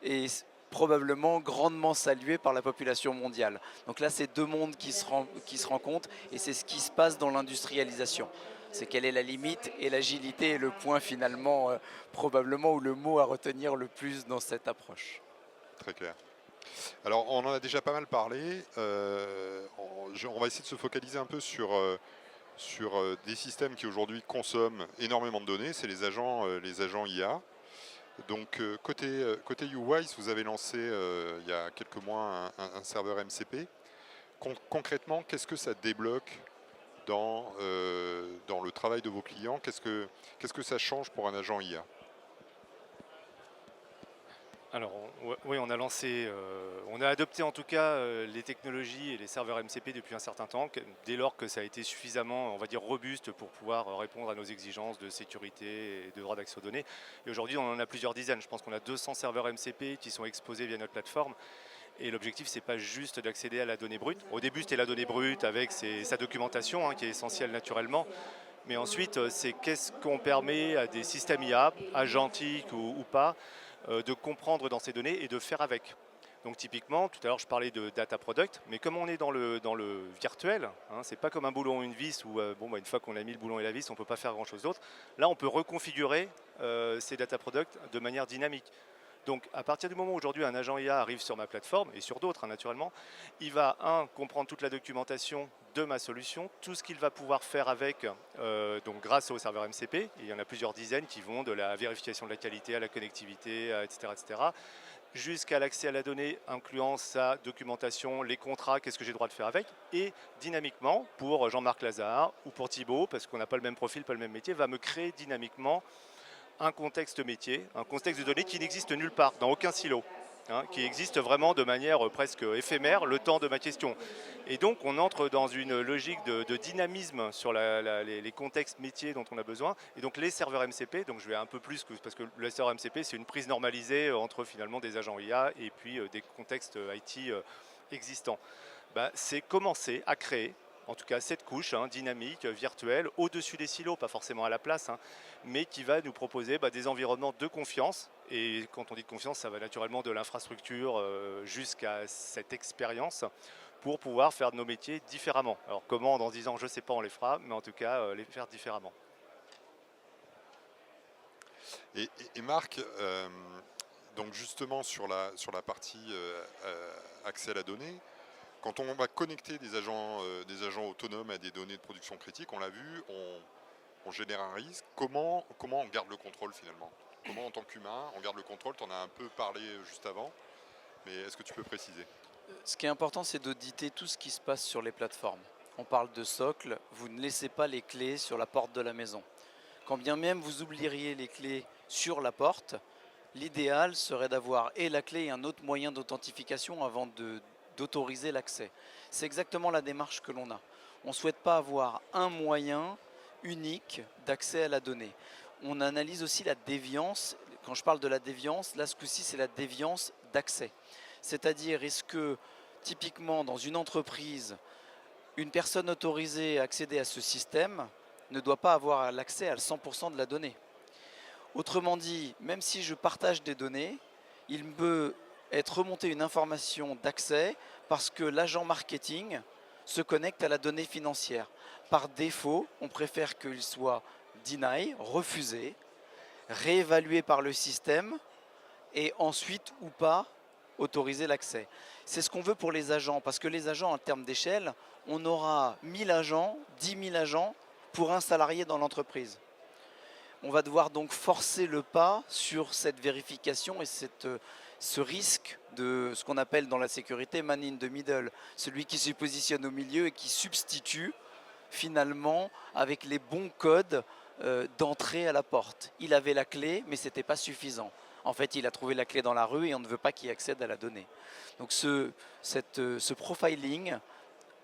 et probablement grandement salué par la population mondiale. Donc là, c'est deux mondes qui se rencontrent et c'est ce qui se passe dans l'industrialisation. C'est quelle est la limite, et l'agilité est le point finalement, probablement, ou le mot à retenir le plus dans cette approche. Très clair. Alors, on en a déjà pas mal parlé. On va essayer de se focaliser un peu sur des systèmes qui aujourd'hui consomment énormément de données. C'est les agents IA. Donc côté UWise, vous avez lancé il y a quelques mois un serveur MCP. Concrètement, qu'est-ce que ça débloque dans le travail de vos clients? Qu'est-ce que ça change pour un agent IA? Alors oui, on a lancé, on a adopté en tout cas les technologies et les serveurs MCP depuis un certain temps, dès lors que ça a été suffisamment, on va dire, robuste pour pouvoir répondre à nos exigences de sécurité et de droit d'accès aux données. Et aujourd'hui, on en a plusieurs dizaines. Je pense qu'on a 200 serveurs MCP qui sont exposés via notre plateforme. Et l'objectif, c'est pas juste d'accéder à la donnée brute. Au début, c'était la donnée brute avec sa documentation, qui est essentielle naturellement. Mais ensuite, c'est qu'est-ce qu'on permet à des systèmes IA, agentiques ou pas, de comprendre dans ces données et de faire avec. Donc typiquement, tout à l'heure je parlais de data product, mais comme on est dans le virtuel, c'est pas comme un boulon ou une vis où une fois qu'on a mis le boulon et la vis, on peut pas faire grand chose d'autre. Là, on peut reconfigurer ces data products de manière dynamique. Donc à partir du moment où aujourd'hui un agent IA arrive sur ma plateforme, et sur d'autres naturellement, il va comprendre toute la documentation de ma solution, tout ce qu'il va pouvoir faire avec, donc grâce au serveur MCP, il y en a plusieurs dizaines qui vont de la vérification de la qualité à la connectivité, etc., jusqu'à l'accès à la donnée, incluant sa documentation, les contrats, qu'est-ce que j'ai le droit de faire avec, et dynamiquement, pour Jean-Marc Lazare ou pour Thibaut, parce qu'on n'a pas le même profil, pas le même métier, va me créer dynamiquement un contexte métier, un contexte de données qui n'existe nulle part, dans aucun silo, qui existe vraiment de manière presque éphémère, le temps de ma question. Et donc on entre dans une logique de dynamisme sur les contextes métiers dont on a besoin. Et donc les serveurs MCP, donc je vais un peu plus, parce que le serveur MCP c'est une prise normalisée entre finalement des agents IA et puis des contextes IT existants. C'est commencer à créer en tout cas cette couche dynamique, virtuelle, au-dessus des silos, pas forcément à la place, mais qui va nous proposer des environnements de confiance. Et quand on dit de confiance, ça va naturellement de l'infrastructure jusqu'à cette expérience pour pouvoir faire nos métiers différemment. Alors comment dans 10 ans, je ne sais pas, on les fera, mais en tout cas les faire différemment. Et Marc, donc justement sur la partie accès à la donnée, quand on va connecter des agents autonomes à des données de production critique, on l'a vu, on génère un risque. Comment on garde le contrôle finalement? Comment en tant qu'humain on garde le contrôle? Tu en as un peu parlé juste avant, mais est-ce que tu peux préciser? Ce qui est important, c'est d'auditer tout ce qui se passe sur les plateformes. On parle de socle, vous ne laissez pas les clés sur la porte de la maison. Quand bien même vous oublieriez les clés sur la porte, l'idéal serait d'avoir et la clé et un autre moyen d'authentification avant d'autoriser l'accès. C'est exactement la démarche que l'on a. On ne souhaite pas avoir un moyen unique d'accès à la donnée. On analyse aussi la déviance. Quand je parle de la déviance, là ce coup-ci c'est la déviance d'accès. C'est-à-dire, est-ce que typiquement dans une entreprise, une personne autorisée à accéder à ce système ne doit pas avoir l'accès à 100% de la donnée. Autrement dit, même si je partage des données, il peut être remonté une information d'accès parce que l'agent marketing se connecte à la donnée financière. Par défaut, on préfère qu'il soit deny, refusé, réévalué par le système et ensuite ou pas autoriser l'accès. C'est ce qu'on veut pour les agents, parce que les agents, en termes d'échelle, on aura 1000 agents, 10 000 agents pour un salarié dans l'entreprise. On va devoir donc forcer le pas sur cette vérification et ce risque de ce qu'on appelle dans la sécurité man in the middle, celui qui se positionne au milieu et qui substitue finalement avec les bons codes d'entrée à la porte. Il avait la clé, mais ce n'était pas suffisant. En fait, il a trouvé la clé dans la rue et on ne veut pas qu'il accède à la donnée. Donc ce profiling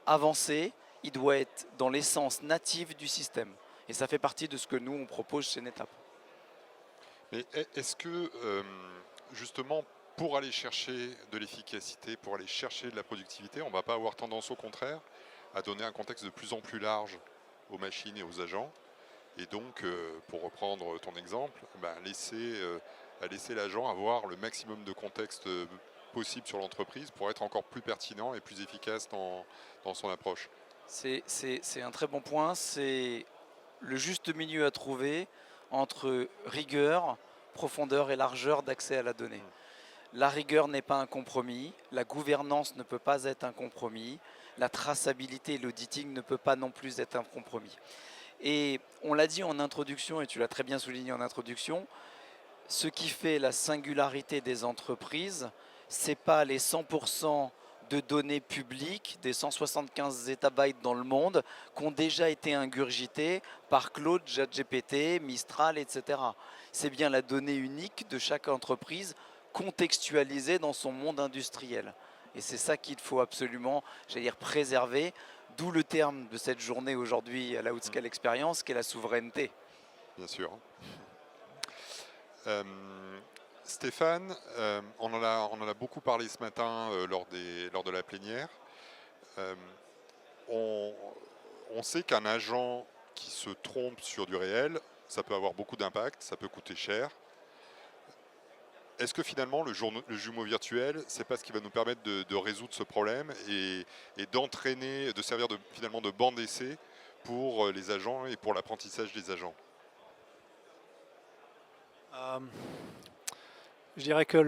avancé, il doit être dans l'essence native du système. Et ça fait partie de ce que nous, on propose chez NetApp. Mais est-ce que, justement, pour aller chercher de l'efficacité, pour aller chercher de la productivité, on ne va pas avoir tendance au contraire à donner un contexte de plus en plus large aux machines et aux agents? Et donc, pour reprendre ton exemple, laisser l'agent avoir le maximum de contexte possible sur l'entreprise pour être encore plus pertinent et plus efficace dans son approche. C'est un très bon point. C'est le juste milieu à trouver entre rigueur, profondeur et largeur d'accès à la donnée. La rigueur n'est pas un compromis, la gouvernance ne peut pas être un compromis, la traçabilité et l'auditing ne peut pas non plus être un compromis. Et on l'a dit en introduction, et tu l'as très bien souligné en introduction, ce qui fait la singularité des entreprises, ce n'est pas les 100% de données publiques, des 175 zettabytes dans le monde, qui ont déjà été ingurgités par Claude, ChatGPT, Mistral, etc. C'est bien la donnée unique de chaque entreprise contextualisée dans son monde industriel. Et c'est ça qu'il faut absolument, j'allais dire, préserver, d'où le terme de cette journée aujourd'hui à la Outscale Experience, qui est la souveraineté. Bien sûr. Stéphane, on en a beaucoup parlé ce matin lors de la plénière. On sait qu'un agent qui se trompe sur du réel, ça peut avoir beaucoup d'impact, ça peut coûter cher. Est-ce que finalement le jumeau virtuel, c'est pas ce qui va nous permettre de résoudre ce problème et d'entraîner, de servir finalement de banc d'essai pour les agents et pour l'apprentissage des agents? Je dirais que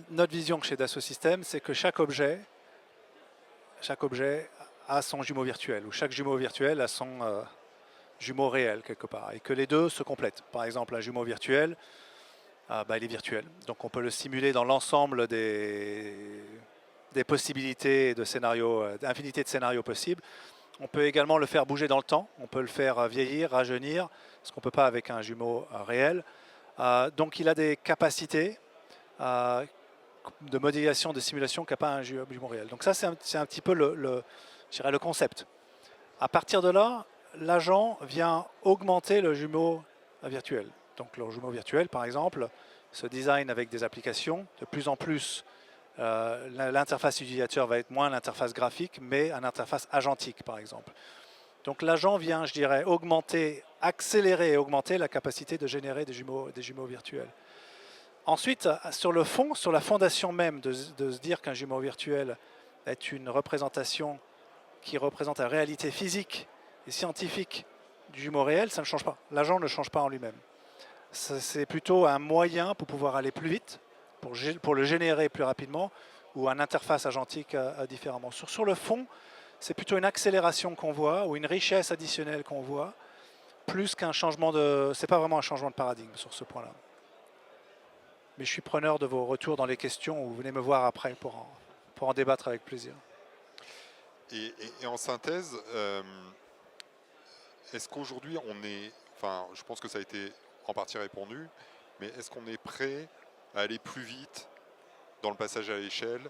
notre vision chez Dassault Systèmes, c'est que chaque objet a son jumeau virtuel, ou chaque jumeau virtuel a son jumeau réel quelque part, et que les deux se complètent. Par exemple, un jumeau virtuel, il est virtuel, donc on peut le simuler dans l'ensemble des possibilités de scénarios, d'infinité de scénarios possibles. On peut également le faire bouger dans le temps, on peut le faire vieillir, rajeunir, ce qu'on ne peut pas avec un jumeau réel. Donc il a des capacités de modélisation, de simulation qu'a pas un jumeau réel. Donc ça, c'est un petit peu je dirais le concept. À partir de là, l'agent vient augmenter le jumeau virtuel. Donc le jumeau virtuel, par exemple, se design avec des applications. De plus en plus, l'interface utilisateur va être moins l'interface graphique, mais une interface agentique, par exemple. Donc l'agent vient, je dirais, accélérer et augmenter la capacité de générer des jumeaux virtuels. Ensuite, sur le fond, sur la fondation même de se dire qu'un jumeau virtuel est une représentation qui représente la réalité physique et scientifique du jumeau réel, ça ne change pas. L'agent ne change pas en lui-même. C'est plutôt un moyen pour pouvoir aller plus vite, pour le générer plus rapidement, ou une interface agentique différemment. Sur le fond, c'est plutôt une accélération qu'on voit, ou une richesse additionnelle qu'on voit, plus qu'un changement de... C'est pas vraiment un changement de paradigme sur ce point-là. Mais je suis preneur de vos retours dans les questions, ou vous venez me voir après pour en débattre avec plaisir. Et en synthèse, est-ce qu'aujourd'hui on est... Enfin, je pense que ça a été en partie répondu, mais est-ce qu'on est prêt à aller plus vite dans le passage à l'échelle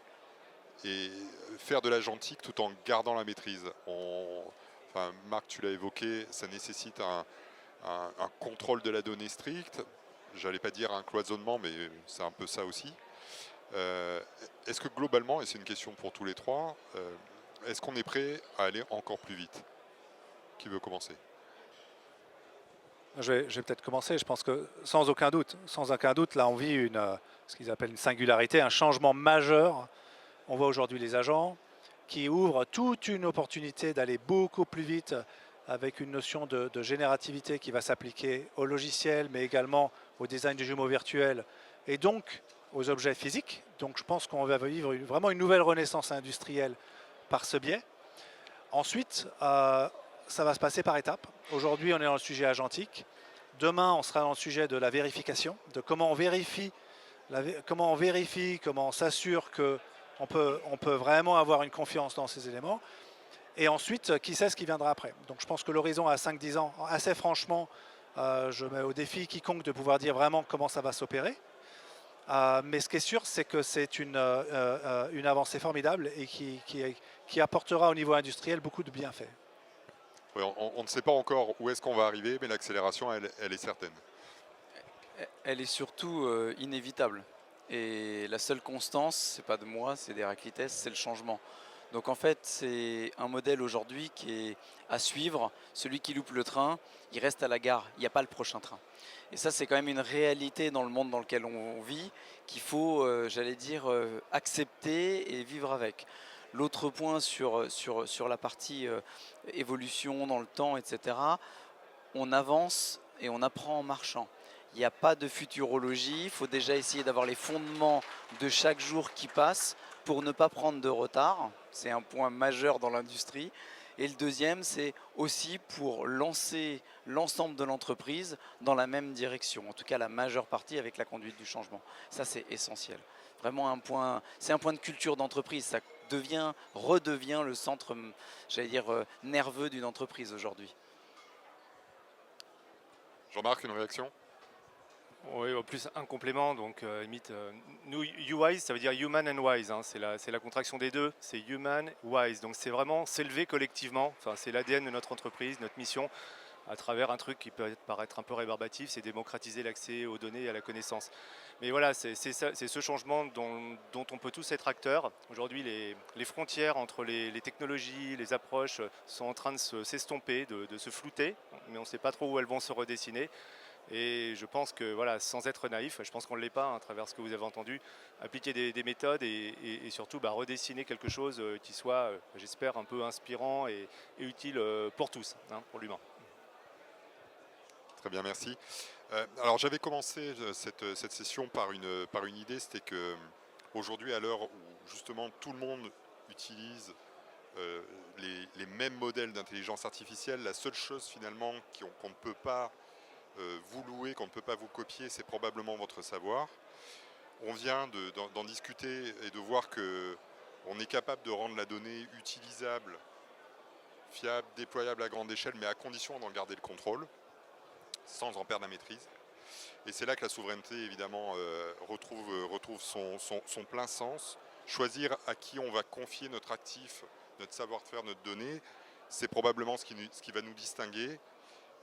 et faire de l'agentique tout en gardant la maîtrise? Enfin, Marc, tu l'as évoqué, ça nécessite un contrôle de la donnée strict. J'allais pas dire un cloisonnement, mais c'est un peu ça aussi. Est-ce que globalement, et c'est une question pour tous les trois, est-ce qu'on est prêt à aller encore plus vite? Qui veut commencer? Je vais peut-être commencer. Je pense que sans aucun doute, là on vit ce qu'ils appellent une singularité, un changement majeur. On voit aujourd'hui les agents qui ouvrent toute une opportunité d'aller beaucoup plus vite avec une notion de générativité qui va s'appliquer au logiciel, mais également au design du jumeau virtuel et donc aux objets physiques. Donc je pense qu'on va vivre vraiment une nouvelle renaissance industrielle par ce biais. Ensuite, ça va se passer par étapes. Aujourd'hui, on est dans le sujet agentique. Demain, on sera dans le sujet de la vérification, de comment on vérifie, comment on s'assure qu'on peut vraiment avoir une confiance dans ces éléments. Et ensuite, qui sait ce qui viendra après. Donc je pense que l'horizon à 5-10 ans, assez franchement, je mets au défi quiconque de pouvoir dire vraiment comment ça va s'opérer. Mais ce qui est sûr, c'est que c'est une avancée formidable et qui apportera au niveau industriel beaucoup de bienfaits. Oui, on ne sait pas encore où est-ce qu'on va arriver, mais l'accélération, elle est certaine. Elle est surtout inévitable. Et la seule constance, c'est pas de moi, c'est d'Héraclitès, c'est le changement. Donc en fait, c'est un modèle aujourd'hui qui est à suivre. Celui qui loupe le train, il reste à la gare, il n'y a pas le prochain train. Et ça, c'est quand même une réalité dans le monde dans lequel on vit, qu'il faut, j'allais dire, accepter et vivre avec. L'autre point sur la partie évolution dans le temps, etc., on avance et on apprend en marchant. Il n'y a pas de futurologie, il faut déjà essayer d'avoir les fondements de chaque jour qui passe pour ne pas prendre de retard. C'est un point majeur dans l'industrie. Et le deuxième, c'est aussi pour lancer l'ensemble de l'entreprise dans la même direction, en tout cas la majeure partie avec la conduite du changement. Ça, c'est essentiel. Vraiment c'est un point de culture d'entreprise. Ça redevient le centre, j'allais dire, nerveux d'une entreprise aujourd'hui. Jean-Marc, une réaction? Oui, au plus un complément, donc limite, nous, UWise, ça veut dire Human and Wise, hein, c'est la contraction des deux, c'est Human, Wise, donc c'est vraiment s'élever collectivement, enfin, c'est l'ADN de notre entreprise, notre mission, à travers un truc qui peut paraître un peu rébarbatif, c'est démocratiser l'accès aux données et à la connaissance. Mais voilà, c'est ce changement dont on peut tous être acteurs. Aujourd'hui, les frontières entre les technologies, les approches sont en train de s'estomper, de se flouter, mais on ne sait pas trop où elles vont se redessiner. Et je pense que, voilà, sans être naïf, je pense qu'on ne l'est pas, hein, à travers ce que vous avez entendu, appliquer des méthodes et surtout redessiner quelque chose qui soit, j'espère, un peu inspirant et utile pour tous, hein, pour l'humain. Très bien, merci. Alors j'avais commencé cette session par une idée, c'était que aujourd'hui, à l'heure où justement tout le monde utilise les mêmes modèles d'intelligence artificielle, la seule chose finalement qu'on ne peut pas vous louer, qu'on ne peut pas vous copier, c'est probablement votre savoir. On vient d'en discuter et de voir qu'on est capable de rendre la donnée utilisable, fiable, déployable à grande échelle, mais à condition d'en garder le contrôle, sans en perdre la maîtrise. Et c'est là que la souveraineté, évidemment, retrouve son plein sens. Choisir à qui on va confier notre actif, notre savoir-faire, notre donnée, c'est probablement ce qui va nous distinguer.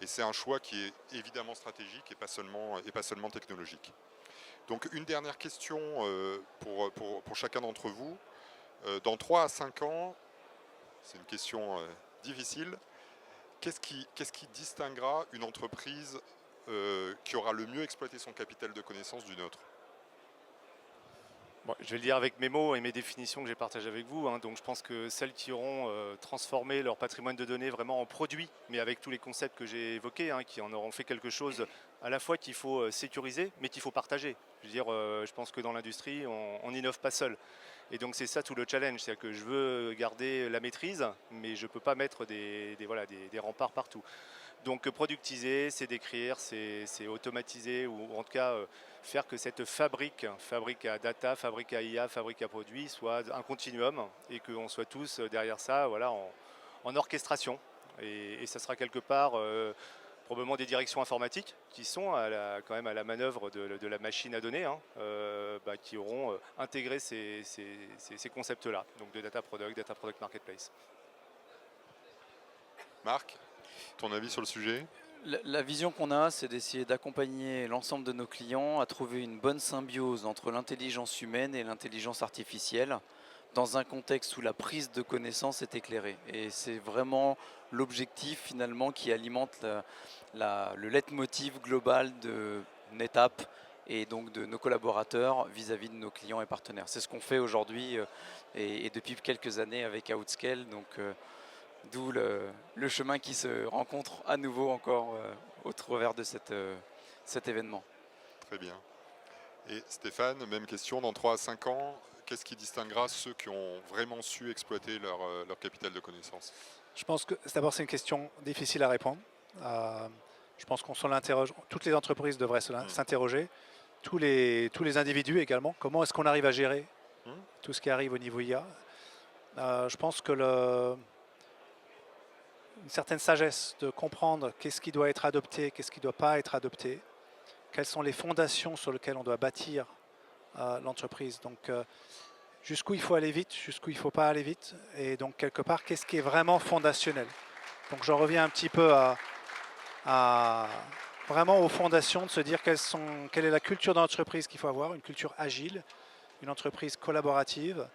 Et c'est un choix qui est évidemment stratégique et pas seulement technologique. Donc une dernière question pour chacun d'entre vous. Dans 3 à 5 ans, c'est une question difficile, qu'est-ce qui distinguera une entreprise qui aura le mieux exploité son capital de connaissances d'une autre? Bon, je vais le dire avec mes mots et mes définitions que j'ai partagées avec vous, hein. Donc je pense que celles qui auront transformé leur patrimoine de données vraiment en produit, mais avec tous les concepts que j'ai évoqués, hein, qui en auront fait quelque chose à la fois qu'il faut sécuriser, mais qu'il faut partager. Je veux dire, je pense que dans l'industrie, on n'innove pas seul. Et donc c'est ça tout le challenge, c'est-à-dire que je veux garder la maîtrise, mais je ne peux pas mettre des remparts partout. Donc productiser, c'est décrire, c'est automatiser, ou en tout cas faire que cette fabrique à data, fabrique à IA, fabrique à produits, soit un continuum et qu'on soit tous derrière ça, voilà, en orchestration. Et ça sera quelque part probablement des directions informatiques qui sont quand même à la manœuvre de la machine à données, hein, qui auront intégré ces concepts-là, donc de data product marketplace. Marc, ton avis sur le sujet? La vision qu'on a, c'est d'essayer d'accompagner l'ensemble de nos clients à trouver une bonne symbiose entre l'intelligence humaine et l'intelligence artificielle dans un contexte où la prise de connaissance est éclairée. Et c'est vraiment l'objectif finalement qui alimente le leitmotiv global de NetApp et donc de nos collaborateurs vis-à-vis de nos clients et partenaires. C'est ce qu'on fait aujourd'hui et depuis quelques années avec Outscale. Donc, d'où le chemin qui se rencontre à nouveau encore au travers de cet événement. Très bien. Et Stéphane, même question, dans 3 à 5 ans, qu'est-ce qui distinguera ceux qui ont vraiment su exploiter leur capital de connaissances? Je pense que d'abord c'est une question difficile à répondre. Je pense qu'on s'en l'interroge. Toutes les entreprises devraient s'interroger. Tous les individus également. Comment est-ce qu'on arrive à gérer tout ce qui arrive au niveau IA? Je pense que une certaine sagesse de comprendre qu'est-ce qui doit être adopté, qu'est-ce qui ne doit pas être adopté, quelles sont les fondations sur lesquelles on doit bâtir l'entreprise. Donc jusqu'où il faut aller vite, jusqu'où il ne faut pas aller vite, et donc quelque part, qu'est-ce qui est vraiment fondationnel. Donc j'en reviens un petit peu à vraiment aux fondations, de se dire quelle est la culture d'entreprise qu'il faut avoir, une culture agile, une entreprise collaborative.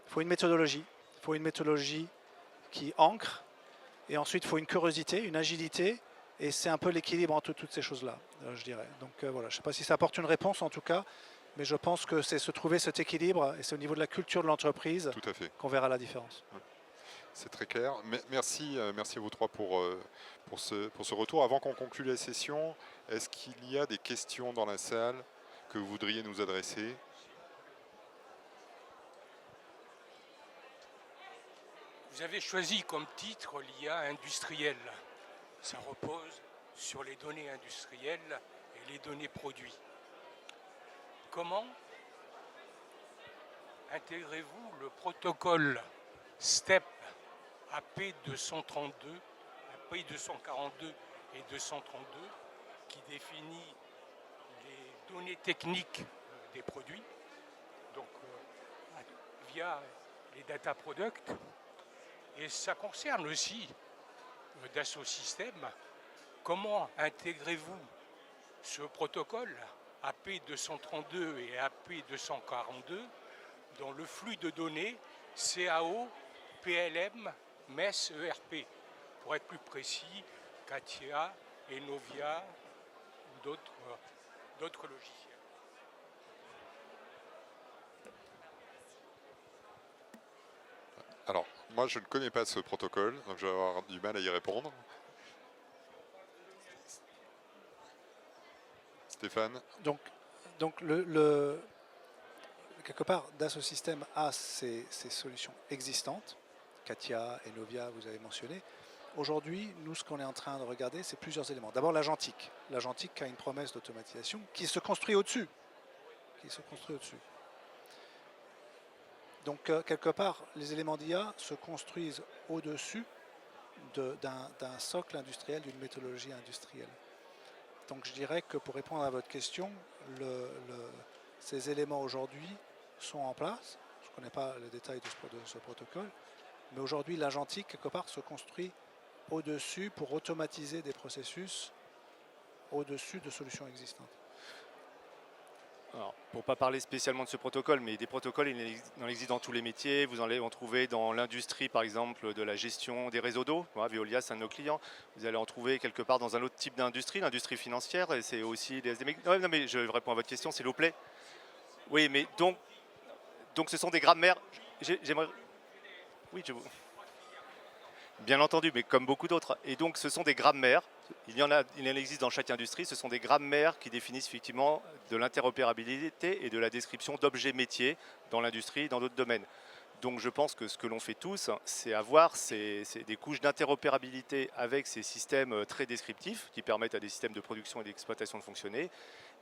Il faut une méthodologie, qui ancre. Et ensuite, il faut une curiosité, une agilité, et c'est un peu l'équilibre entre toutes ces choses-là, je dirais. Donc voilà, je ne sais pas si ça apporte une réponse en tout cas, mais je pense que c'est se trouver cet équilibre, et c'est au niveau de la culture de l'entreprise qu'on verra la différence. C'est très clair. Merci à vous trois pour ce retour. Avant qu'on conclue la session, est-ce qu'il y a des questions dans la salle que vous voudriez nous adresser? Vous avez choisi comme titre l'IA industrielle. Ça repose sur les données industrielles et les données produits. Comment intégrez-vous le protocole STEP AP232, AP242 et 232 qui définit les données techniques des produits, donc via les data products? Et ça concerne aussi Dassault Systèmes. Comment intégrez-vous ce protocole AP232 et AP242 dans le flux de données CAO, PLM, MES, ERP? Pour être plus précis, CATIA, Enovia ou d'autres logiciels. Alors, moi je ne connais pas ce protocole, donc je vais avoir du mal à y répondre. Stéphane? Donc quelque part, Dassault Systèmes a ses solutions existantes. Katia, Enovia, vous avez mentionné. Aujourd'hui, nous, ce qu'on est en train de regarder, c'est plusieurs éléments. D'abord, l'agentique. L'agentique a une promesse d'automatisation qui se construit au-dessus. Donc, quelque part, les éléments d'IA se construisent au-dessus d'un socle industriel, d'une méthodologie industrielle. Donc, je dirais que pour répondre à votre question, ces éléments aujourd'hui sont en place. Je ne connais pas les détails de ce protocole, mais aujourd'hui, l'agentique, quelque part, se construit au-dessus pour automatiser des processus au-dessus de solutions existantes. Alors, pour ne pas parler spécialement de ce protocole, mais des protocoles, il en existe dans tous les métiers. Vous allez en trouver dans l'industrie, par exemple, de la gestion des réseaux d'eau. Voilà, Veolia, c'est un de nos clients. Vous allez en trouver quelque part dans un autre type d'industrie, l'industrie financière, et c'est aussi les SDM. Non, mais je réponds à votre question, s'il vous plaît. Oui, mais donc ce sont des grammaires. J'aimerais. Oui, bien entendu, mais comme beaucoup d'autres. Et donc, ce sont des grammaires. Il en existe dans chaque industrie. Ce sont des grammaires qui définissent effectivement de l'interopérabilité et de la description d'objets métiers dans l'industrie et dans d'autres domaines. Donc, je pense que ce que l'on fait tous, c'est avoir des couches d'interopérabilité avec ces systèmes très descriptifs qui permettent à des systèmes de production et d'exploitation de fonctionner.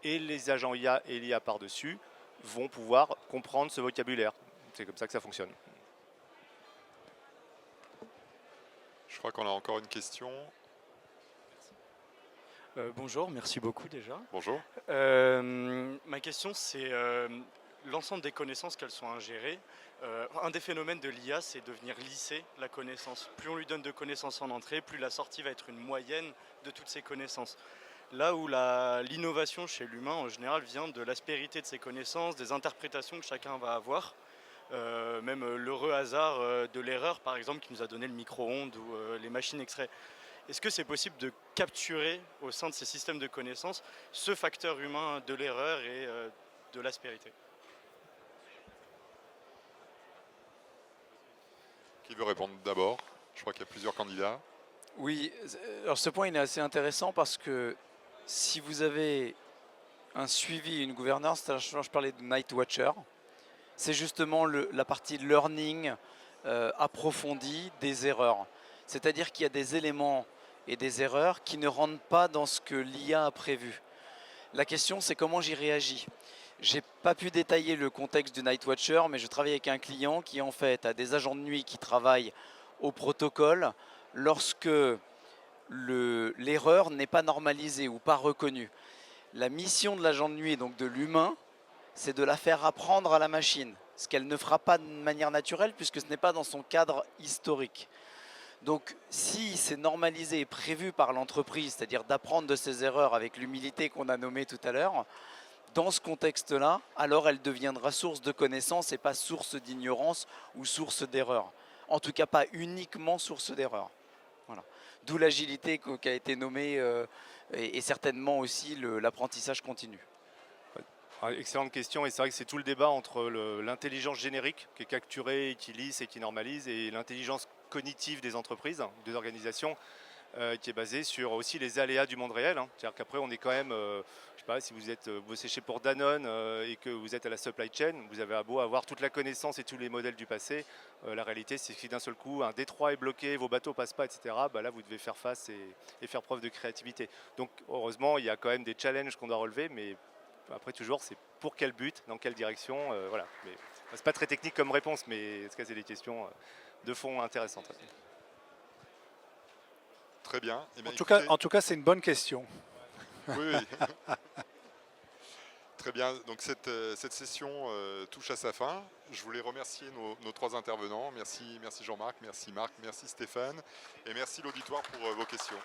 Et les agents IA et l'IA par-dessus vont pouvoir comprendre ce vocabulaire. C'est comme ça que ça fonctionne. Je crois qu'on a encore une question. Bonjour, merci beaucoup déjà. Bonjour. Ma question, c'est l'ensemble des connaissances qu'elles sont ingérées. Un des phénomènes de l'IA, c'est de venir lisser la connaissance. Plus on lui donne de connaissances en entrée, plus la sortie va être une moyenne de toutes ces connaissances. Là où l'innovation chez l'humain, en général, vient de l'aspérité de ses connaissances, des interprétations que chacun va avoir. Même l'heureux hasard de l'erreur, par exemple, qui nous a donné le micro-ondes ou les machines extraits. Est-ce que c'est possible de capturer au sein de ces systèmes de connaissances ce facteur humain de l'erreur et de l'aspérité? Qui veut répondre d'abord? Je crois qu'il y a plusieurs candidats. Oui, alors ce point il est assez intéressant parce que si vous avez un suivi, une gouvernance, je parlais de Night Watcher, c'est justement la partie learning approfondie des erreurs. C'est-à-dire qu'il y a des éléments et des erreurs qui ne rentrent pas dans ce que l'IA a prévu. La question, c'est comment j'y réagis. J'ai pas pu détailler le contexte du Night Watcher, mais je travaille avec un client qui en fait a des agents de nuit qui travaillent au protocole lorsque l'erreur n'est pas normalisée ou pas reconnue. La mission de l'agent de nuit, donc de l'humain, c'est de la faire apprendre à la machine, ce qu'elle ne fera pas de manière naturelle puisque ce n'est pas dans son cadre historique. Donc si c'est normalisé et prévu par l'entreprise, c'est-à-dire d'apprendre de ses erreurs avec l'humilité qu'on a nommée tout à l'heure, dans ce contexte-là, alors elle deviendra source de connaissances et pas source d'ignorance ou source d'erreur. En tout cas, pas uniquement source d'erreur. Voilà. D'où l'agilité qui a été nommée et certainement aussi l'apprentissage continu. Excellente question, et c'est vrai que c'est tout le débat entre l'intelligence générique qui est capturée, et qui lisse et qui normalise, et l'intelligence cognitive des entreprises, des organisations, qui est basée sur aussi les aléas du monde réel. C'est-à-dire qu'après on est quand même, je sais pas, si vous êtes bossez chez pour Danone et que vous êtes à la supply chain, vous avez beau avoir toute la connaissance et tous les modèles du passé, la réalité c'est que si d'un seul coup un détroit est bloqué, vos bateaux passent pas, etc., bah là vous devez faire face et faire preuve de créativité. Donc heureusement il y a quand même des challenges qu'on doit relever, mais après toujours c'est pour quel but, dans quelle direction, voilà. Mais c'est pas très technique comme réponse, mais en tout cas c'est des questions de fond intéressantes. Très bien. Eh bien, En tout cas, c'est une bonne question. Oui, oui. Très bien. Donc cette session touche à sa fin. Je voulais remercier nos trois intervenants. Merci Jean-Marc, merci Marc, merci Stéphane et merci l'auditoire pour vos questions.